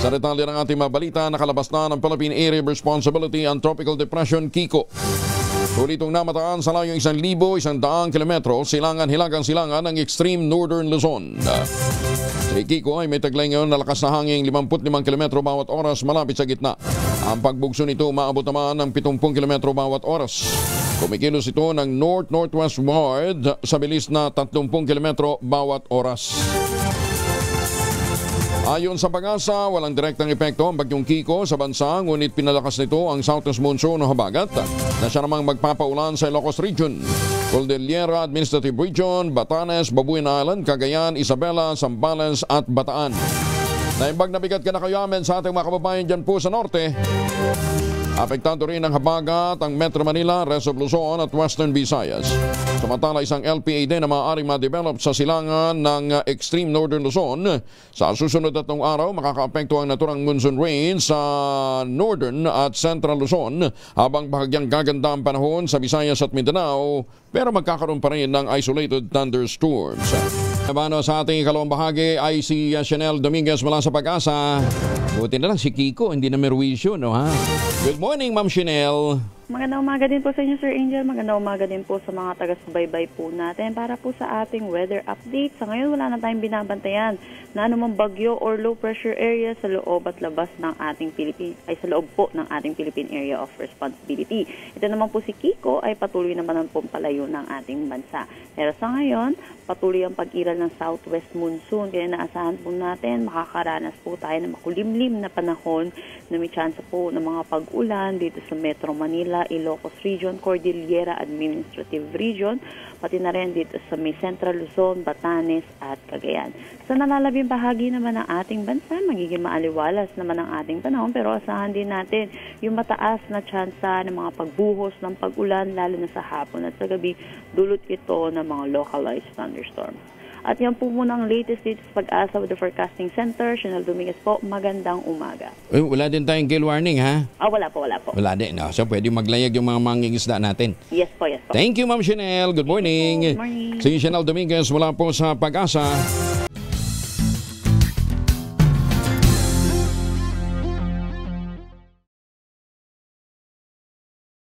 Sa detalye ng ating mabalita, nakalabas na ng Philippine Area of Responsibility and Tropical Depression, KICO. Tulitong namataan sa layong 1,100 kilometro hilagang silangan ng extreme northern Luzon. Si KICO ay may taglay ngayon na lakas na hangin 55 kilometro bawat oras malapit sa gitna. Ang pagbugso nito umaabot naman ng 70 kilometro bawat oras. Kumikilos ito ng north-northwestward sa bilis na 30 kilometro bawat oras. Ayon sa Pag-asa, walang direktang epekto ang bagyong Kiko sa bansa, ngunit pinalakas nito ang southwest monsoon o habagat na siya namang magpapaulan sa Ilocos Region, Cordillera Administrative Region, Batanes, Babuyan Island, Cagayan, Isabela, Zambales at Bataan. Naimbag na bigat ka na kayo amin sa ating mga kababayan dyan po sa norte. Apektado rin ang habagat ang Metro Manila, rest of Luzon at Western Visayas. Samantala, isang LPA din na maaaring ma-develop sa silangan ng extreme northern Luzon. Sa susunod na itong araw, makakaapekto ang naturang monsoon rain sa northern at central Luzon habang bahagyang gaganda ang panahon sa Visayas at Mindanao, pero magkakaroon pa rin ng isolated thunderstorms. Nabano sa ating ikalawang bahagi ay si Chanel Dominguez mula sa Pag-asa. Buti na lang si Kiko, hindi na merwisyo, no ha? Good morning, Ma'am Chanel. Magandang umaga din po sa inyo, Sir Angel. Magandang umaga din po sa mga taga-subaybay po natin. Para po sa ating weather update, sa ngayon wala na tayong binabantayan na anumang bagyo or low pressure area sa loob at labas ng ating sa loob po ng ating Philippine Area of Responsibility. Ito naman po si Kiko ay patuloy naman ang palayo ng ating bansa. Pero sa ngayon, patuloy ang pag-iral ng southwest monsoon. Kaya naasahan po natin, makakaranas po tayo ng makulimlim na panahon na may chance po ng mga pag-ulan dito sa Metro Manila, Ilocos Region, Cordillera Administrative Region, pati na rin dito sa may Central Luzon, Batanes at Cagayan. Sa nalalabing bahagi naman ng ating bansa, magiging maaliwalas naman ang ating panahon, pero asahan din natin yung mataas na tsansa ng mga pagbuhos ng pag-ulan, lalo na sa hapon at sa gabi, dulot ito ng mga localized thunderstorms. At yan po muna ang latest dito sa Pag-asa with the Forecasting Center. Chanel Dominguez po, magandang umaga. Wala din tayong gale warning, ha? Wala po. Wala din, no? So, pwede maglayag yung mga mangingisda natin. Yes po. Thank you, Ma'am Chanel. Good morning. Good morning. Si Chanel Dominguez mula po sa Pag-asa.